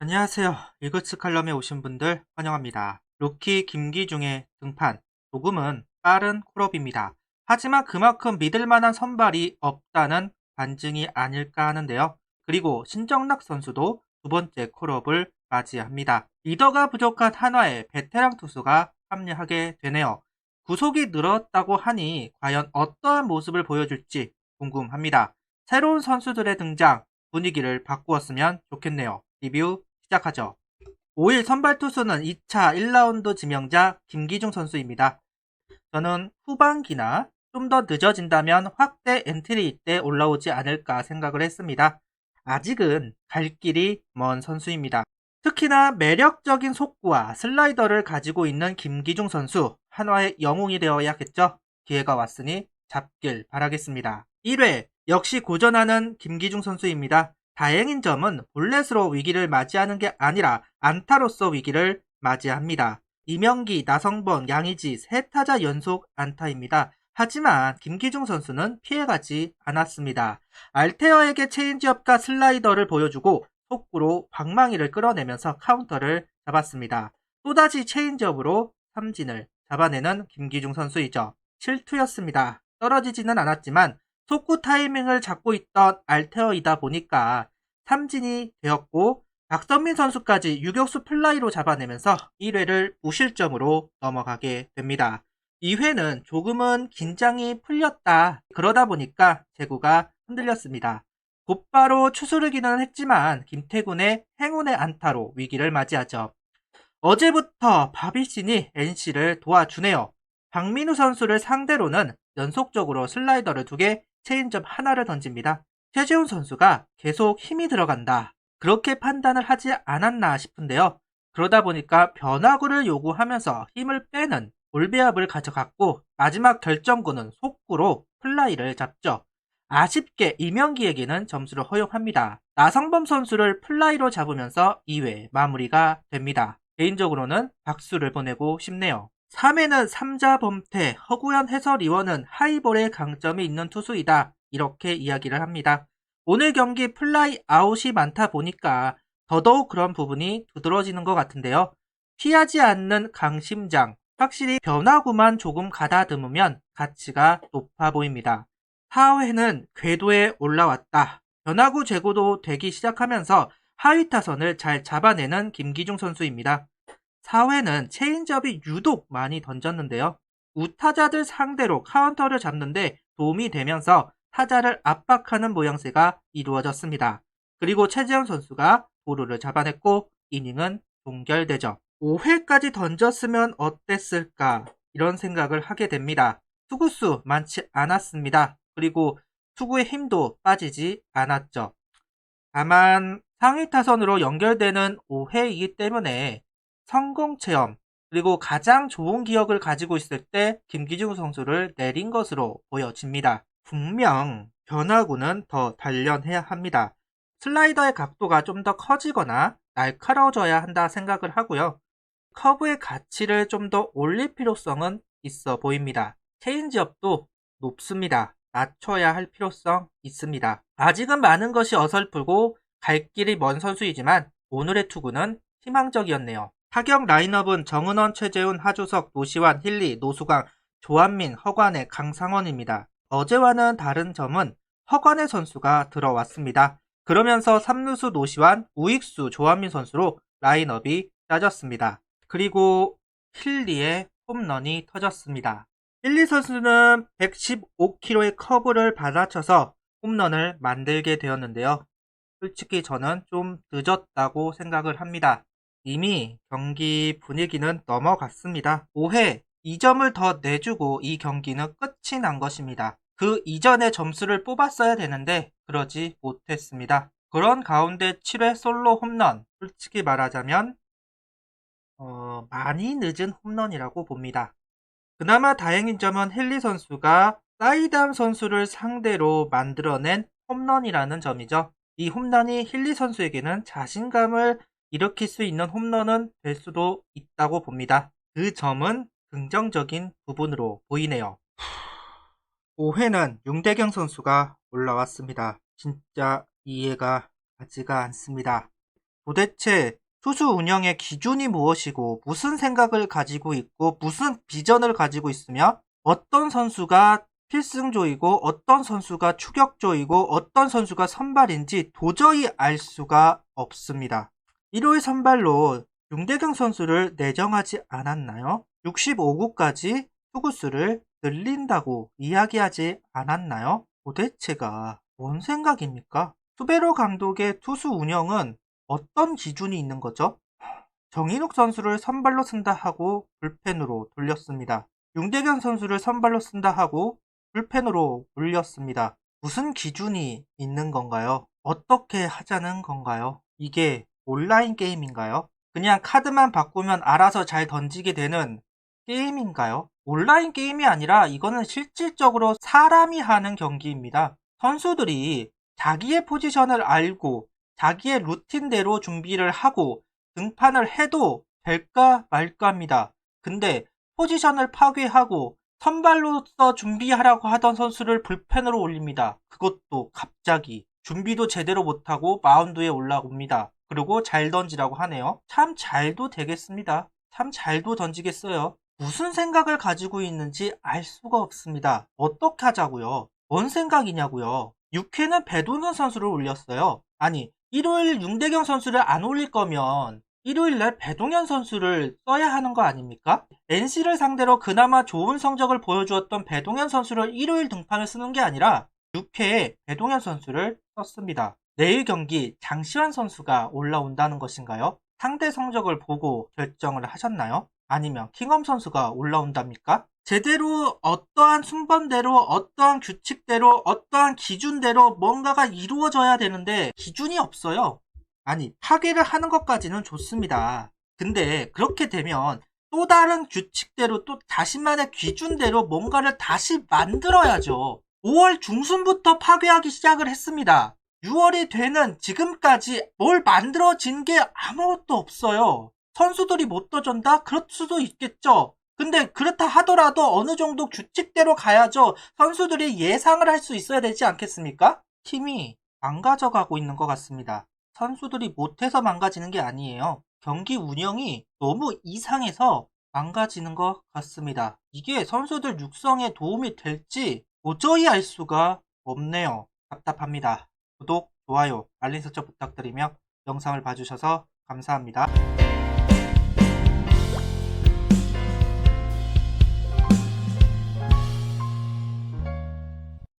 안녕하세요. 일그츠 칼럼에 오신 분들 환영합니다. 루키 김기중의 등판, 조금은 빠른 콜업입니다. 하지만 그만큼 믿을 만한 선발이 없다는 반증이 아닐까 하는데요. 그리고 신정락 선수도 두 번째 콜업을 맞이합니다. 리더가 부족한 한화의 베테랑 투수가 합류하게 되네요. 구속이 늘었다고 하니 과연 어떠한 모습을 보여줄지 궁금합니다. 새로운 선수들의 등장, 분위기를 바꾸었으면 좋겠네요. 리뷰 시작하죠. 5일 선발 투수는 2차 1라운드 지명자 김기중 선수입니다. 저는 후반기나 좀 더 늦어진다면 확대 엔트리 때 올라오지 않을까 생각을 했습니다. 아직은 갈 길이 먼 선수입니다. 특히나 매력적인 속구와 슬라이더를 가지고 있는 김기중 선수, 한화의 영웅이 되어야겠죠. 기회가 왔으니 잡길 바라겠습니다. 1회 역시 고전하는 김기중 선수입니다. 다행인 점은 볼넷으로 위기를 맞이하는 게 아니라 안타로서 위기를 맞이합니다. 이명기, 나성범, 양의지 세 타자 연속 안타입니다. 하지만 김기중 선수는 피해가지 않았습니다. 알테어에게 체인지업과 슬라이더를 보여주고 속구로 방망이를 끌어내면서 카운터를 잡았습니다. 또다시 체인지업으로 삼진을 잡아내는 김기중 선수이죠. 실투였습니다. 떨어지지는 않았지만 속구 타이밍을 잡고 있던 알테어이다 보니까 삼진이 되었고 박선민 선수까지 유격수 플라이로 잡아내면서 1회를 무실점으로 넘어가게 됩니다. 2회는 조금은 긴장이 풀렸다. 그러다 보니까 제구가 흔들렸습니다. 곧바로 추스르기는 했지만 김태군의 행운의 안타로 위기를 맞이하죠. 어제부터 바비신이 NC를 도와주네요. 박민우 선수를 상대로는 연속적으로 슬라이더를 2개, 체인점 하나를 던집니다. 최재훈 선수가 계속 힘이 들어간다. 그렇게 판단을 하지 않았나 싶은데요. 그러다 보니까 변화구를 요구하면서 힘을 빼는 올배압을 가져갔고 마지막 결정구는 속구로 플라이를 잡죠. 아쉽게 이명기에게는 점수를 허용합니다. 나성범 선수를 플라이로 잡으면서 2회 마무리가 됩니다. 개인적으로는 박수를 보내고 싶네요. 3회는 삼자 범퇴, 허구현 해설위원은 하이볼의 강점이 있는 투수이다. 이렇게 이야기를 합니다. 오늘 경기 플라이 아웃이 많다 보니까 더더욱 그런 부분이 두드러지는 것 같은데요. 피하지 않는 강심장, 확실히 변화구만 조금 가다듬으면 가치가 높아 보입니다. 4회는 궤도에 올라왔다. 변화구 제고도 되기 시작하면서 하위 타선을 잘 잡아내는 김기중 선수입니다. 4회는 체인지업이 유독 많이 던졌는데요. 우타자들 상대로 카운터를 잡는데 도움이 되면서 타자를 압박하는 모양새가 이루어졌습니다. 그리고 최재형 선수가 도루를 잡아냈고 이닝은 종결되죠. 5회까지 던졌으면 어땠을까 이런 생각을 하게 됩니다. 투구수 많지 않았습니다. 그리고 투구의 힘도 빠지지 않았죠. 다만 상위 타선으로 연결되는 5회이기 때문에 성공 체험 그리고 가장 좋은 기억을 가지고 있을 때 김기중 선수를 내린 것으로 보여집니다. 분명 변화구는 더 단련해야 합니다. 슬라이더의 각도가 좀 더 커지거나 날카로워져야 한다 생각을 하고요. 커브의 가치를 좀 더 올릴 필요성은 있어 보입니다. 체인지업도 높습니다. 낮춰야 할 필요성 있습니다. 아직은 많은 것이 어설프고 갈 길이 먼 선수이지만 오늘의 투구는 희망적이었네요. 타격 라인업은 정은원, 최재훈, 하주석, 노시환, 힐리, 노수강, 조한민, 허관의, 강상원입니다. 어제와는 다른 점은 허관의 선수가 들어왔습니다. 그러면서 3루수 노시환, 우익수 조한민 선수로 라인업이 짜졌습니다. 그리고 힐리의 홈런이 터졌습니다. 힐리 선수는 115km의 커브를 받아쳐서 홈런을 만들게 되었는데요. 솔직히 저는 좀 늦었다고 생각을 합니다. 이미 경기 분위기는 넘어갔습니다. 5회 2점을 더 내주고 이 경기는 끝이 난 것입니다. 그 이전에 점수를 뽑았어야 되는데 그러지 못했습니다. 그런 가운데 7회 솔로 홈런, 솔직히 말하자면 많이 늦은 홈런이라고 봅니다. 그나마 다행인 점은 헨리 선수가 사이담 선수를 상대로 만들어낸 홈런이라는 점이죠. 이 홈런이 헨리 선수에게는 자신감을 일으킬 수 있는 홈런은 될 수도 있다고 봅니다. 그 점은 긍정적인 부분으로 보이네요. 5회는 윤대경 선수가 올라왔습니다. 진짜 이해가 가지가 않습니다. 도대체 투수 운영의 기준이 무엇이고 무슨 생각을 가지고 있고 무슨 비전을 가지고 있으며 어떤 선수가 필승조이고 어떤 선수가 추격조이고 어떤 선수가 선발인지 도저히 알 수가 없습니다. 1월 선발로 윤대경 선수를 내정하지 않았나요? 65구까지 투구수를 늘린다고 이야기하지 않았나요? 도대체가 뭔 생각입니까? 수베로 감독의 투수 운영은 어떤 기준이 있는 거죠? 정인욱 선수를 선발로 쓴다 하고 불펜으로 돌렸습니다. 윤대경 선수를 선발로 쓴다 하고 불펜으로 돌렸습니다. 무슨 기준이 있는 건가요? 어떻게 하자는 건가요? 이게 온라인 게임인가요? 그냥 카드만 바꾸면 알아서 잘 던지게 되는 게임인가요? 온라인 게임이 아니라 이거는 실질적으로 사람이 하는 경기입니다. 선수들이 자기의 포지션을 알고 자기의 루틴대로 준비를 하고 등판을 해도 될까 말까입니다. 근데 포지션을 파괴하고 선발로서 준비하라고 하던 선수를 불펜으로 올립니다. 그것도 갑자기 준비도 제대로 못하고 마운드에 올라옵니다. 그리고 잘 던지라고 하네요. 참 잘도 되겠습니다. 참 잘도 던지겠어요. 무슨 생각을 가지고 있는지 알 수가 없습니다. 어떻게 하자고요? 뭔 생각이냐고요? 6회는 배동현 선수를 올렸어요. 아니, 일요일 윤대경 선수를 안 올릴 거면 일요일날 배동현 선수를 써야 하는 거 아닙니까? NC를 상대로 그나마 좋은 성적을 보여주었던 배동현 선수를 일요일 등판을 쓰는 게 아니라 6회에 배동현 선수를 썼습니다. 내일 경기 장시환 선수가 올라온다는 것인가요? 상대 성적을 보고 결정을 하셨나요? 아니면 킹엄 선수가 올라온답니까? 제대로 어떠한 순번대로 어떠한 규칙대로 어떠한 기준대로 뭔가가 이루어져야 되는데 기준이 없어요. 아니, 파괴를 하는 것까지는 좋습니다. 근데 그렇게 되면 또 다른 규칙대로 또 자신만의 기준대로 뭔가를 다시 만들어야죠. 5월 중순부터 파괴하기 시작을 했습니다. 6월이 되는 지금까지 뭘 만들어진 게 아무것도 없어요. 선수들이 못 떠준다? 그럴 수도 있겠죠. 근데 그렇다 하더라도 어느 정도 규칙대로 가야죠. 선수들이 예상을 할 수 있어야 되지 않겠습니까? 팀이 망가져가고 있는 것 같습니다. 선수들이 못해서 망가지는 게 아니에요. 경기 운영이 너무 이상해서 망가지는 것 같습니다. 이게 선수들 육성에 도움이 될지 도저히 알 수가 없네요. 답답합니다. 구독, 좋아요, 알림 설정 부탁드리며 영상을 봐주셔서 감사합니다.